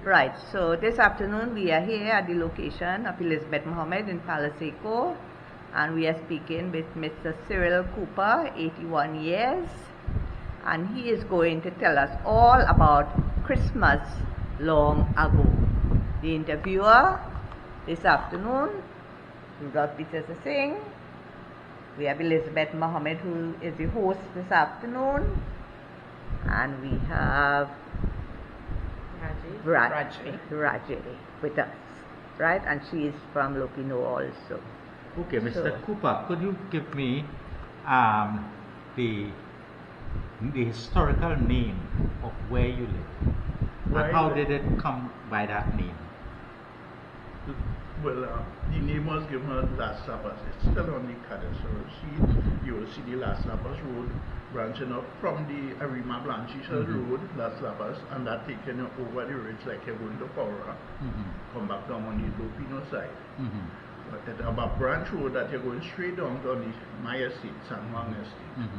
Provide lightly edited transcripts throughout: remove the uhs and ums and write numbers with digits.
Right, so this afternoon we are here at the location of Elizabeth Mohammed in Palaseco, and we are speaking with Mr. Cyril Cooper, 81 years, and he is going to tell us all about Christmas long ago. The interviewer this afternoon, without Bissessar sing, we have Elizabeth Mohammed, who is the host this afternoon, and we have Raji with us, right? And she is from Lopinot also. Okay, Mr. Cooper, could you give me the historical name of where you live? And how did it come by that name? Well, the name was given Las Lapas. It's still on the cadastral sheet. You will see the Las Lapas Road branching up from the Arima Blanchis Road, Las Lapas, and that taking you over the ridge like you're going to Cora, come back down on the Lopinot side. But at about branch road that you're going straight down to my estate, San Juan Estate,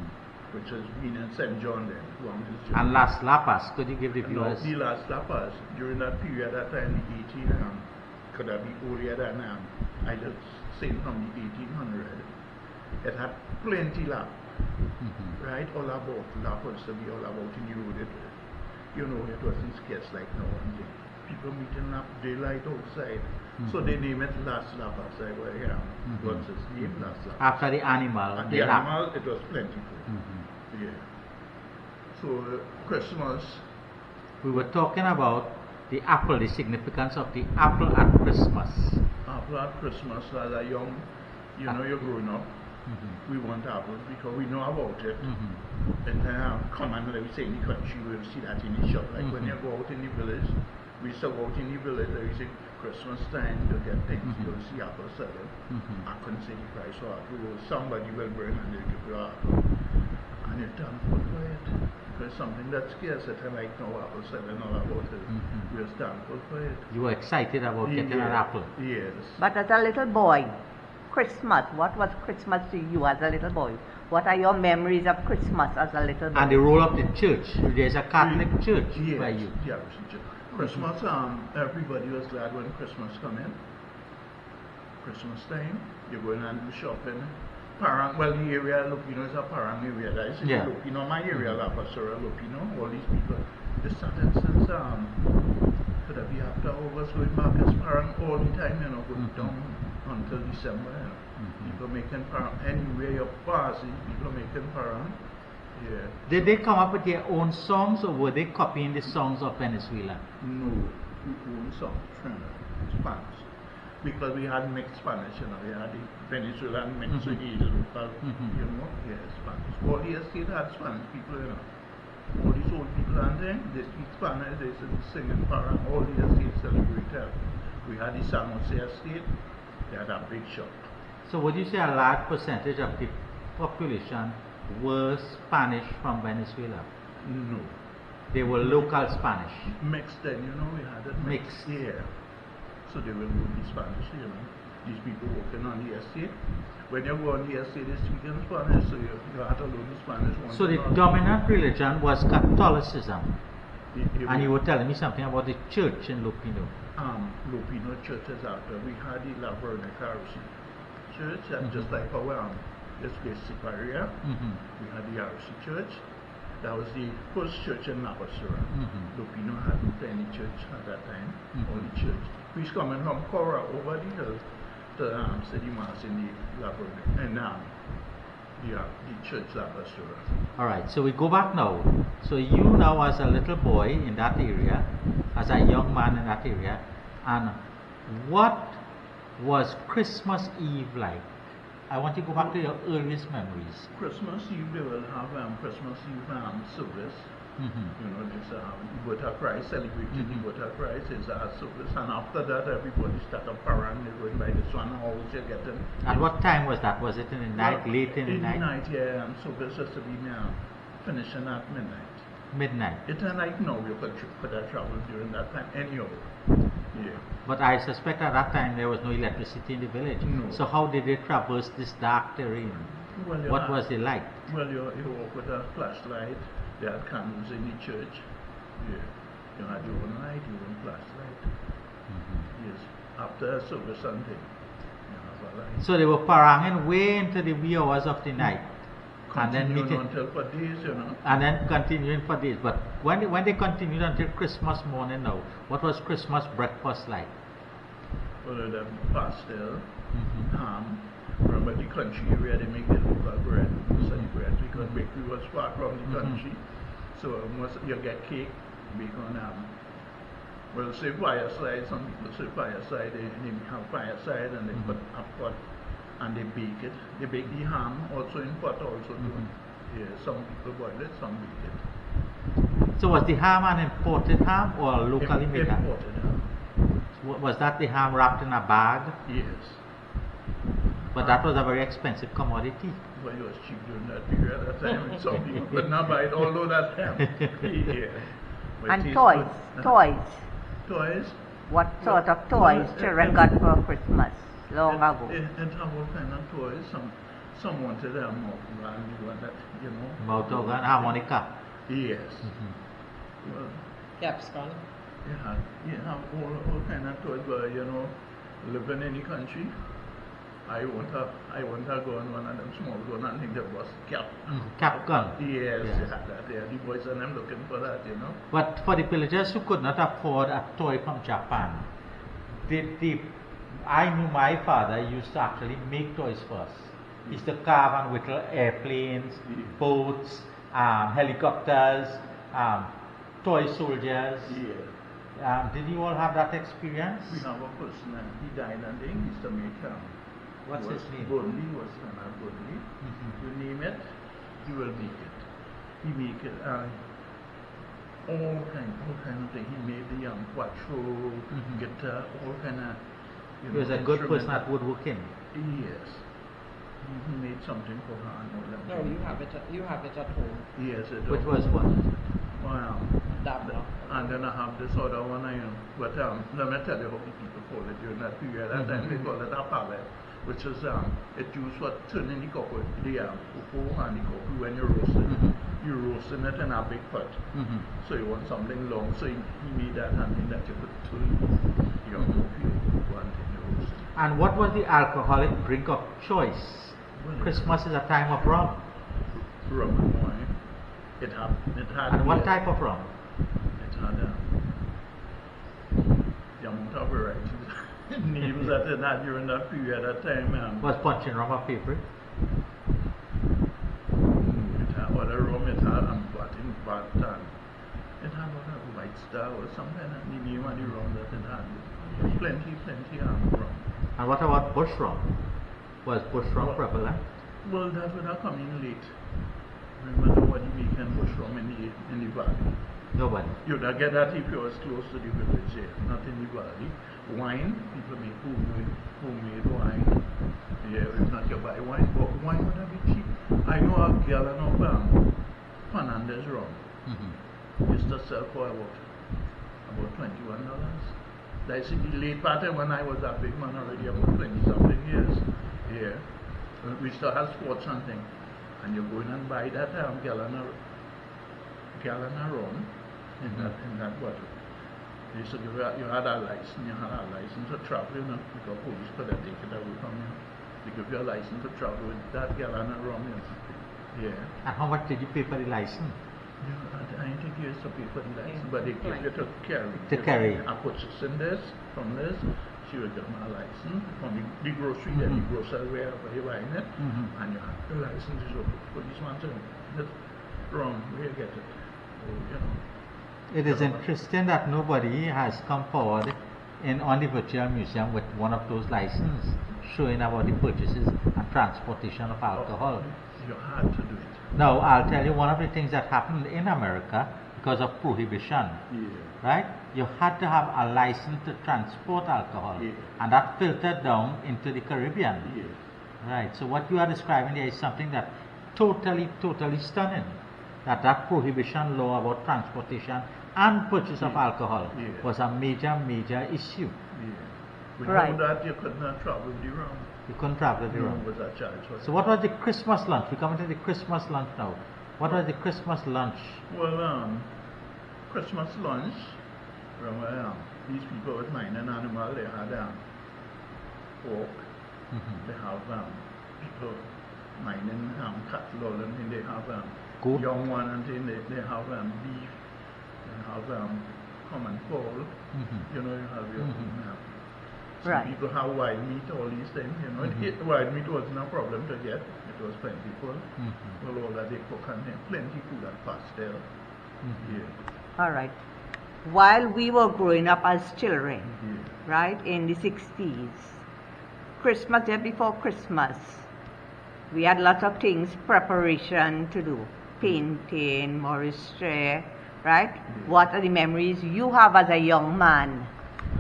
which has been in St. John then. And Las Lapas, could you give the viewers? The Las Lapas, during that period, that time, the 18, could have been earlier than I just saying from the 1800. It had plenty lap, right? All about lap was to be all about in the road. It wasn't scarce like now and then. People meeting lap daylight outside, so they name it Las Lapas. What's its name? Las Lapas. After the animal. And the animal, it was plentiful. Yeah. So Christmas. We were talking about the apple, the significance of the apple at Christmas. Apple at Christmas, as a young, you're growing up. We want apples because we know about it. And common, like we say in the country, we'll see that in the shop. Like when you go out in the village, we still go out in the village, like we say Christmas time to get things, you'll see apples selling. I couldn't say the price of apple. Somebody will bring and they'll give you an apple. And you're thankful for it. Because something that's scarce, and like now apple selling all about it. We're thankful for it. You were excited about getting an apple. Yes. But as a little boy, Christmas, what was Christmas to you as a little boy? What are your memories of Christmas as a little boy? And the role of the church. There's a Catholic church by you. Yes, Christmas, everybody was glad when Christmas come in. Christmas time, you're going and do shopping. Parang, well, the area Lopinot is a Parang area. That is Lopinot, my area, La Pastora, Lopinot, all these people. They started since could have been after August going back as Parang all the time, going down until December. People making Parang anywhere you pass, people making Parang. Yeah. Did they come up with their own songs, or were they copying the songs of Venezuela? No, own songs, Spanish. Because we had mixed Spanish, we had the Venezuelan mixed with the local, Spanish. All the estate had Spanish people, All these old people and then they speak Spanish, they sing in Parang, all the estates celebrated. We had the San Jose estate, they had a big shop. So would you say a large percentage of the population were Spanish from Venezuela? No. They were local Spanish? Mixed then, we had it mixed. Yeah. So they will go the Spanish, These people working on the estate. When you go on the estate, they speak in Spanish, so you have to learn the Spanish. So the dominant religion was Catholicism. And you were telling me something about the church in Lopinot. Lopinot church is after. We had the La Veronica church, and just like our this basic area, we had the RC church. That was the first church in La Pastora. Lopinot hadn't any church at that time, only church. We're coming from Cora over the hill to City Mass in the La Veronica, and the church La Pastora. Alright, so we go back now. So you now as a little boy in that area, as a young man in that area, and what was Christmas Eve like? I want to go back to your earliest memories. Christmas Eve, they will have Christmas Eve service. This birth of Christ, celebrating the birth of Christ is a service, and after that, everybody start up Parang, they're going by this one house, you're getting. At what time was that? Was it in the night, late in the night? In the night, yeah, and service has to be finishing at midnight. Midnight? It's a night now, you could have traveled during that time, anyhow. Yeah. But I suspect at that time there was no electricity in the village. No. So how did they traverse this dark terrain? Well, what was it like? Well, you walk with a flashlight. They had candles in the church. Yeah. You had your own light, your own flashlight. Yes, after service Sunday, you have a light. So they were paranging way into the wee hours of the night. And then Continuing meeting, until for days, you know. and then continuing for days. But when they continued until Christmas morning now, what was Christmas breakfast like? Well, the pastel, ham. Remember the country area, they make the local bread, sunny bread, because bakery was far from the country. So most you get cake, bacon, well, say fireside, some people say fireside, they have fireside and they put a pot and they bake it. They bake the ham also in pot also too. Yeah, some people boil it, some bake it. So was the ham an imported ham or locally made ham? Imported ham. Was that the ham wrapped in a bag? Yes. But that was a very expensive commodity. Well, it was cheap during that period at that time. Some people could not buy it, although that time. Yeah. But And it toys, tastes good. toys. Toys? What sort of toys children got for Christmas long ago? It have all kind of toys. Some wanted a mouth organ, you want that, you know. Mouth organ, harmonica. Yes. Well, Capsicum. you have all kind of toys, but you know, live in any country. I want to go on one of them small gun and think that was Cap gun. Yes, Yes. that, yeah, the boys and I'm looking for that, you know. But for the villagers who could not afford a toy from Japan, I knew my father used to actually make toys for us. He used to carve and whittle airplanes, boats, helicopters, toy soldiers. Yeah. Did you all have that experience? We have a person and he died and they used to make What's his name? Bodley was Bodley. You name it, he will make it. He make it all kind of thing. He made the quattro, guitar, all kind of. He was a good person at woodworking. Yes. He made something for her and all that. No, you have it at home. Yes, it Which does. was what? Wow. Dabla. And then I have this other one, but let me tell you how the people call it during that period. At that time they call it a pallet, which is it used for turning the cocoa, the cocoa and the cocoa when you roast it. You're roasting it in a big pot. So you want something long, so he made that something that you could turn your cocoa and then you roast it. And what was the alcoholic drink of choice? Well, Christmas is a time of rum. Rum and wine. It had. And what type of rum? It had the amount of varieties. Names that it had during that period of time. Was punch and rum a favorite? It had other rum, it had Barton. It had other White Star or some kind of the name of the rum that it had. Plenty rum. And what about bush rum? Was bush rum prevalent? Well, that would have come in late. Remember nobody making bush rum in the valley. Nobody. You'd get that if you was close to the village here, not in the valley. Wine, people make homemade wine. Yeah, if not you buy wine, but wine would have been cheap. I know a gallon of Fernandez rum used to sell for about $21. That's in the late part when I was a big man already, about 20-something years. Yeah. We still have sports and things. And you go in and buy that gallon of rum in that bottle. You said you had a license to travel, you know, because police could have taken it away from you. They give you a license to travel with that gallon of rum, you know. Yeah. And how much did you pay for the license? I think you used to pay for the license, but they give you to carry. To carry. I purchased from this. She would give me a license from the grocery, then the grocer wherever you buying it, and you have the license is open. Policeman said, that's wrong, where you get it? Oh, you know. It is interesting that nobody has come forward on the virtual museum with one of those licenses showing about the purchases and transportation of alcohol. You had to do it. Now, I'll tell you one of the things that happened in America because of prohibition. Right? You had to have a license to transport alcohol, and that filtered down into the Caribbean. Right. So what you are describing there is something that totally stunning. That prohibition law about transportation and purchase of alcohol was a major issue. Without that, you could not travel with the rum. You couldn't travel with the rum. Was a charge. So what was the Christmas lunch? We come into the Christmas lunch now. What was the Christmas lunch? Well, Christmas lunch, Remember, these people with mining animal, they had pork, they have people mining cattle, and then they have Goat. young one, and then they have beef, they have common fowl, you know, you have your some Right. people have wild meat, all these things, you know. Wild meat wasn't a problem to get, it was plentiful. Well, all that they cook and then plenty food and pastel. Yeah. All right. While we were growing up as children, Yeah. right, in the 60s, Christmas, just before Christmas, we had lots of things, preparation to do, painting, moisturizer, right? What are the memories you have as a young man?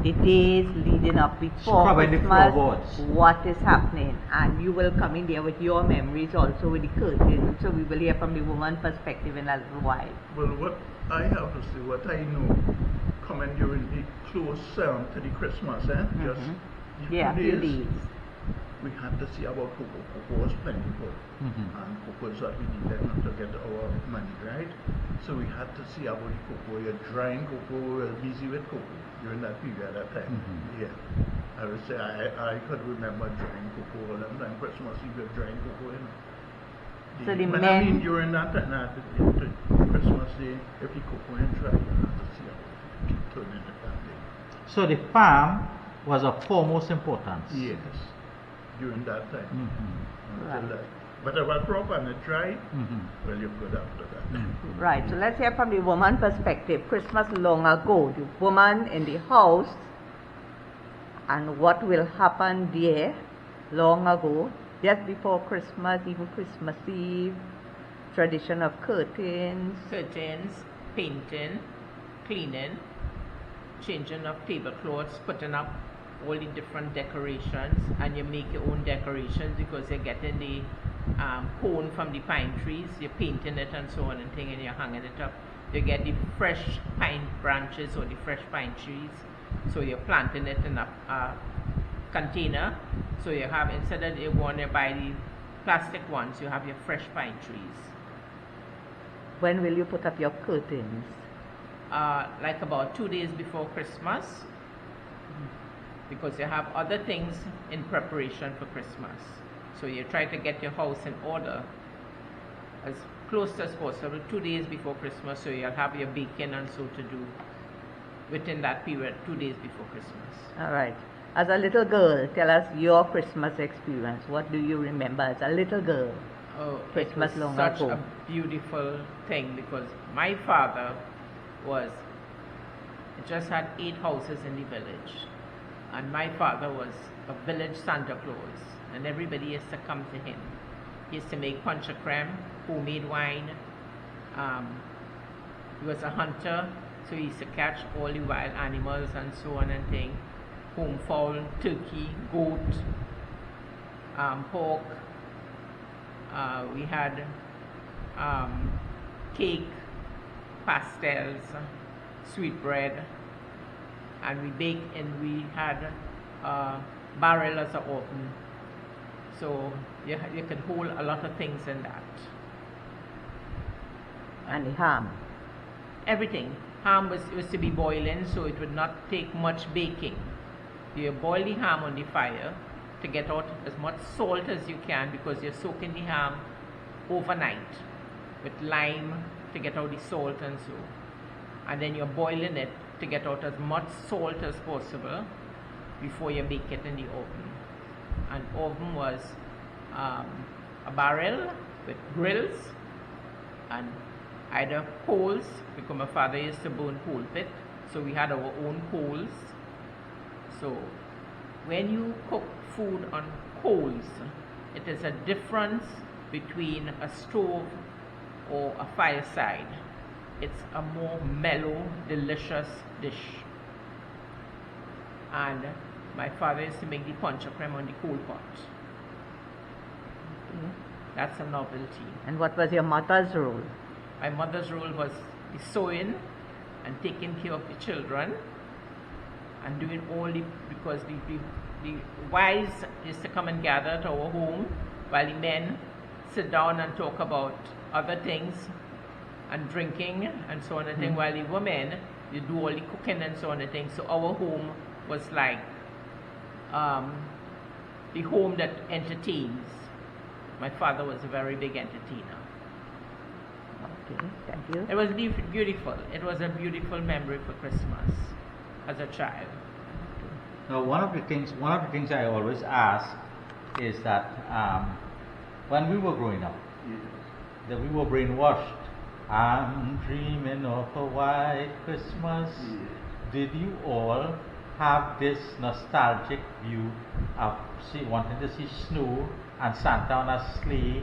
The days leading up before Scrubbing the Christmas, floorboards. what is happening? And you will come in there with your memories also with the curtain, so we will hear from the woman perspective in a little while. Well, what I have to say, what I know, coming during the close to the Christmas, just the Yeah, 2 few days, days. we had to see about cocoa. Cocoa was plentiful. And cocoa is what we needed to get our money, right? So we had to see about the cocoa. You're drying cocoa, we were busy with cocoa during that period, that time. Yeah. I would say I could remember drying cocoa all the time. Christmas Eve, you're drying cocoa, you know. So the But I men- mean, during that time, the Christmas Day, if the cocoa ain't dry, you have to see about it. Keep turning it that day. So the farm was of foremost importance. Yes, during that time. Right. Until that. But if a crop and it dry, well, you're good after that. Right, so let's hear from the woman perspective. Christmas long ago, the woman in the house, and what will happen there long ago, just before Christmas, even Christmas Eve, tradition of curtains. Curtains, painting, cleaning, changing of tablecloths, putting up all the different decorations, and you make your own decorations because you're getting the cone from the pine trees, you're painting it and so on and thing, and you're hanging it up. You get the fresh pine branches or the fresh pine trees, so you're planting it in a container. So you have, instead of you want to buy the plastic ones, you have your fresh pine trees. When will you put up your curtains? Like about 2 days before Christmas, because you have other things in preparation for Christmas. So you try to get your house in order as close as possible 2 days before Christmas, so you'll have your baking and so to do within that period, 2 days before Christmas. All right. As a little girl, tell us your Christmas experience. What do you remember as a little girl? Oh, Christmas it was long such ago. a beautiful thing because my father just had 8 houses in the village, and my father was a village Santa Claus, and everybody used to come to him. He used to make punch creme, homemade wine. He was a hunter, so he used to catch all the wild animals and so on and thing. Home fowl, turkey, goat, pork. We had cake, pastels, sweet bread, and we baked, and we had a barrel as an oven. So you could hold a lot of things in that. And the ham. Everything. Ham was to be boiling, so it would not take much baking. You boil the ham on the fire to get out as much salt as you can, because you're soaking the ham overnight with lime to get out the salt and so. And then you're boiling it to get out as much salt as possible before you bake it in the oven. And oven was a barrel with grills and either coals, because my father used to burn coal pit, so we had our own coals. So when you cook food on coals, it is a difference between a stove or a fireside. It's a more mellow, delicious dish. And my father used to make the punch creme on the coal pot. That's a novelty. And what was your mother's role? My mother's role was the sewing and taking care of the children and doing all the, because the wives used to come and gather to our home while the men sit down and talk about other things and drinking and so on and thing, while the women you do all the cooking and so on and things. So our home was like the home that entertains. My father was a very big entertainer. Okay, thank you. It was beautiful. It was a beautiful memory for Christmas as a child. Now, one of the things I always ask is that when we were growing up, that we were brainwashed. I'm dreaming of a white Christmas. Did you all have this nostalgic view of wanting to see snow and Santa on a sleigh,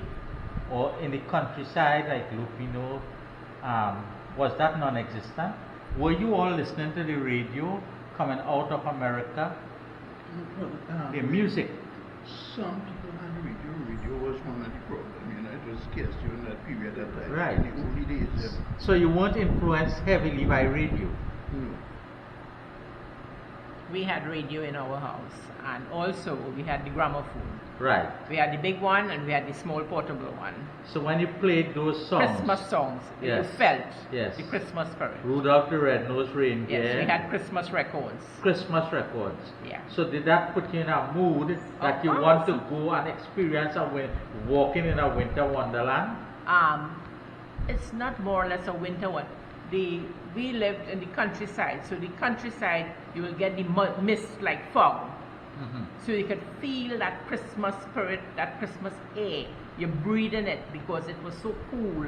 or in the countryside like Lopinot? Was that non-existent? Were you all listening to the radio coming out of America? The music. Some people had radio. Radio was one of the problems. You know, it was scarce during that period of time. Right. In the early days. So you weren't influenced heavily by radio? No. We had radio in our house, and also we had the gramophone. Right. We had the big one and we had the small portable one. So when you played those songs, Christmas songs, yes, you felt yes, the Christmas spirit. Rudolph the Red-Nosed Reindeer. Yes, we had Christmas records. Christmas records. Yeah. So did that put you in a mood that you want to go and experience walking in a winter wonderland? It's not more or less a winter one. We lived in the countryside, so the countryside you will get the mist like fog. Mm-hmm. So you could feel that Christmas spirit, that Christmas air. You're breathing it because it was so cool.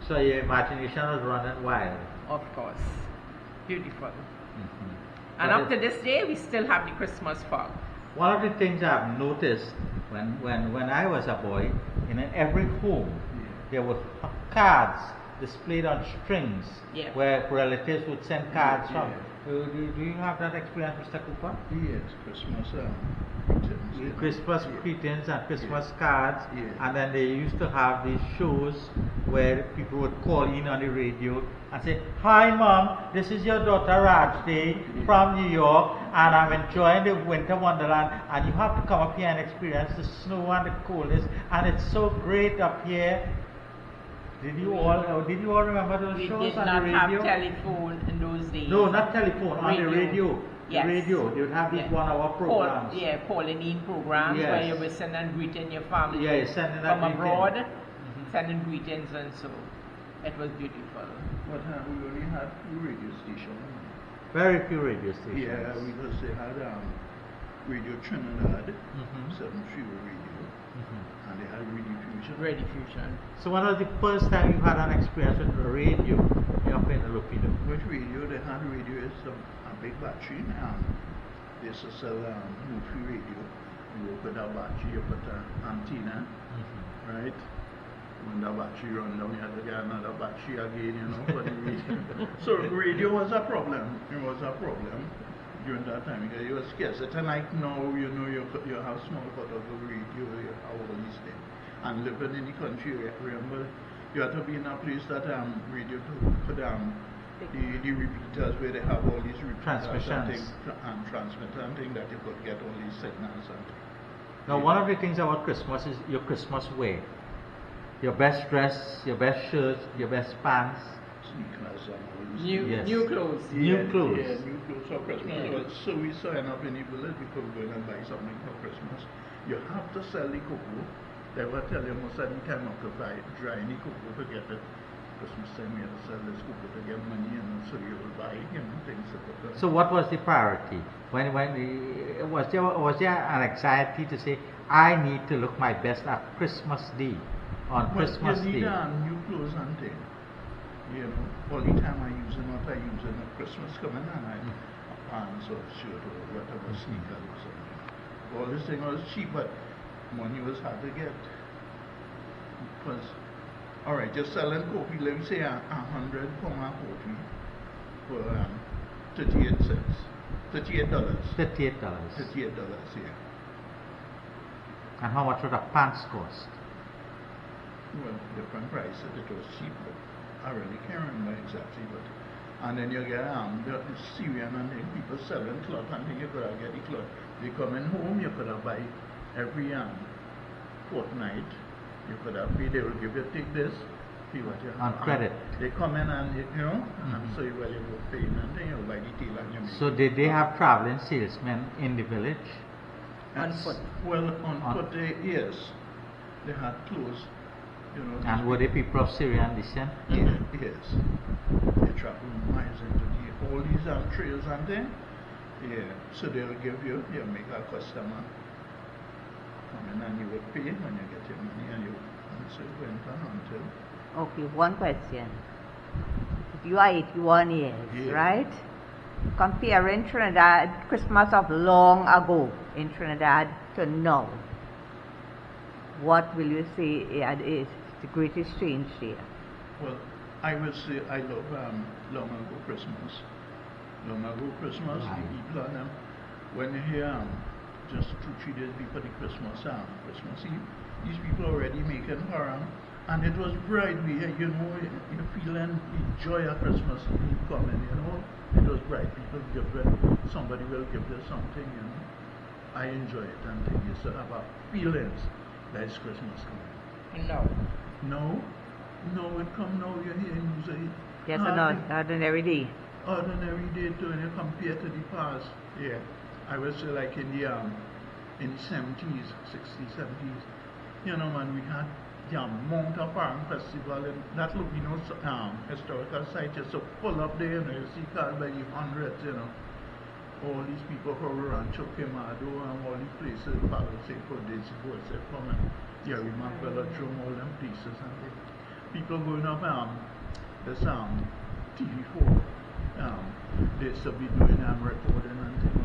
So your imagination was running wild. Of course. Beautiful. Mm-hmm. And But up to this day, we still have the Christmas fog. one of the things I've noticed when I was a boy, in every home there were cards displayed on strings, where relatives would send cards from. Do you have that experience, Mr. Cooper? Yes, Christmas greetings. Christmas greetings and Christmas cards, Yeah. and then they used to have these shows where people would call in on the radio and say, "Hi Mom, this is your daughter Rajde from New York, and I'm enjoying the winter wonderland, and you have to come up here and experience the snow and the coldness, and it's so great up here." Did you all remember those We shows did on not the have radio? telephone in those days. No, not telephone, on the radio. Yes. The radio, they would have these 1 hour programs. calling in programs Yes. where you were sending and greeting your family Sending from that abroad, greeting. sending greetings, and so it was beautiful. But we only had few radio stations. Very few radio stations. Yeah, because they had Radio Trinidad, Mhm. 7 radio, Mhm. and they had Radio Fusion. Radio Fusion. So when was the first time you had an experience with radio up in Lopinot? With radio, they had radio is a big battery. They used to sell movie radio. You put a battery, you put an antenna, right? When the battery run down, you had to get another battery again, you know, for the radio. So radio was a problem. It was a problem during that time because you were scarce. Tonight now, you know, you have small portable radio, you have all these things. And living in the country, remember, you have to be in a place that radio could the repeaters where they have all these repeaters Transmissions. and transmitter and things that you could get all these signals and Now one of the things about Christmas is your Christmas wear. Your best dress, your best shirt, your best pants. sneakers and all these Yes. New clothes. New clothes. Yeah, new clothes for Christmas. So we sign up in the village because we're going to buy something for Christmas. You have to sell the cocoa. They will tell you most of the time not to buy dry the cocoa to get it. Christmas time you have to sell this cocoa to get money, and so you will buy things. So what was the priority? Was there an anxiety to say, I need to look my best at Christmas Day, on Christmas you need Day? new clothes and things. You know, all the time I use what I use at Christmas coming and I pants or shirt or whatever, sneakers or something. All this thing was cheap, but money was hard to get. Because, alright, just selling coffee, let me say £100 coffee for 38 cents. $38. $38. $38, yeah. And how much would a pants cost? Well, different prices. It was cheap, but I really can't remember exactly. But and then you get the Syrian and then people selling cloth and then you could have get the cloth. They coming home, you could have buy every fortnight. You could have paid. They will give you take this pay what you have. On credit. They come in and, you know, and so you go pay and then you buy the tail and you make. So did they have traveling salesmen in the village? On foot. Well, on foot, yes. They had clothes, you know. And were they people of Syrian descent? Yes. They travel miles into all these trails and things. Yeah. So they'll give you make a customer come in and you would pay when you get your money and so you went on until. Okay, one question. You are 81 years, Yeah. right? Comparing Trinidad, Christmas of long ago in Trinidad to now, what will you say is the greatest change here? Well, I will say I love long ago Christmas. Long ago Christmas, the people on them, when you hear just 2-3 days before the Christmas Eve, these people already making haram, and it was bright. You know, you feeling the joy of Christmas Eve coming. You know, it was bright. People give it. Somebody will give you something. You know, I enjoy it and think you still have a feelings that it's Christmas coming. No, it come now. You hear music. Yes, ordinary day. Ordinary day too, when you compare to the past. Yeah, I would say like in the 70s, 60s, 70s. You know, man, we had the amount of farm festival and that Lopinot historical site is so full up there. You know, you see cars by the hundreds. You know, all these people from Rancho Quemado and all these places, Palaceco, Desico, etc. Yeah, we map Velodrome, all them places, and people going up this TV4. They still be doing recording and things.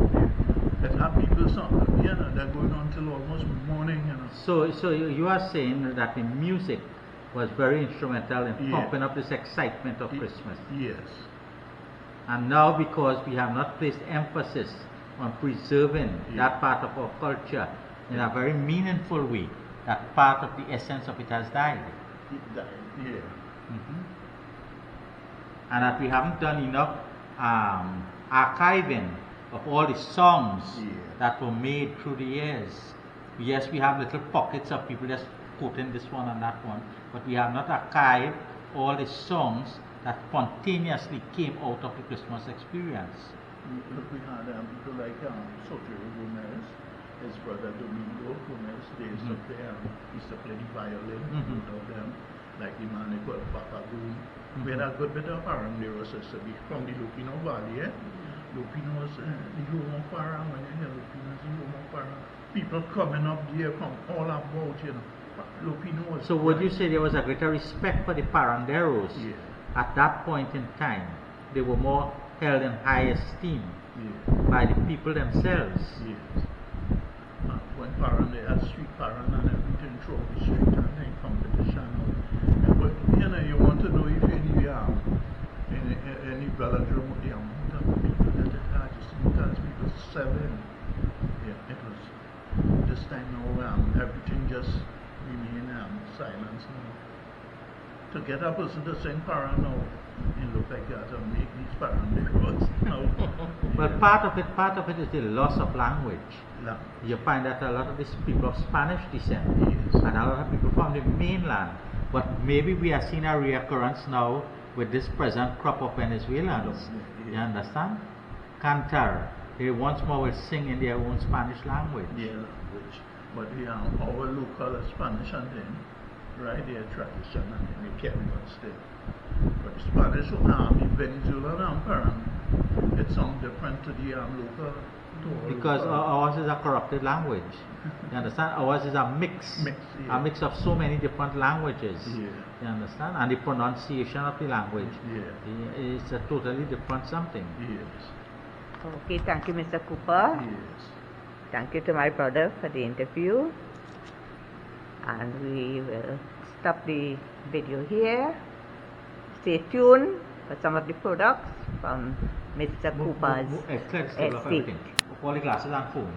That have people, you know, they're going on till almost morning, you know. So you are saying that the music was very instrumental in pumping up this excitement of Christmas. Yes. And now, because we have not placed emphasis on preserving that part of our culture in a very meaningful way, that part of the essence of it has died. It died, yeah. And that we haven't done enough archiving of all the songs that were made through the years. Yes, we have little pockets of people just quoting this one and that one, but we have not archived all the songs that spontaneously came out of the Christmas experience. Look, we had people like Cyril Gomez, his brother Domingo Gomez. They used to play, used to play the violin, both of them, like the man they called Papa Goon. We had a good bit of farm there was to be from the Lopinot Valley. Lopinot's the home of farm. When you hear Lopinot's the home of farm, people coming up there from all about, you know. Lopinot. So would you say there was a greater respect for the Paranderos at that point in time? They were more held in high esteem by the people themselves. Yes. When Parande had street Paran and everything through the street and then competition. But you know, you want to know if any velodrome with the amount of people that it had, just sometimes people selling. Yeah, it was this time now everything just remain silence now. To get a person to sing Paran now, it look like you have to make these Paranderos now. Well, part of it is the loss of language. You find that a lot of these people of Spanish descent and a lot of people from the mainland, but maybe we are seeing a reoccurrence now with this present crop of Venezuelans. You understand? Cantar. They once more will sing in their own Spanish language. But our local Spanish and then, right, their tradition and then they carry on still. But Spanish, the Venezuelan and it's some different to the local. Because ours is a corrupted language. You understand? Ours is a mix of so many different languages. You understand? And the pronunciation of the language is a totally different something. Okay, thank you, Mr. Cooper. Thank you to my brother for the interview. And we will stop the video here. Stay tuned for some of the products from Mr. Cooper's estate. All the glasses and phone.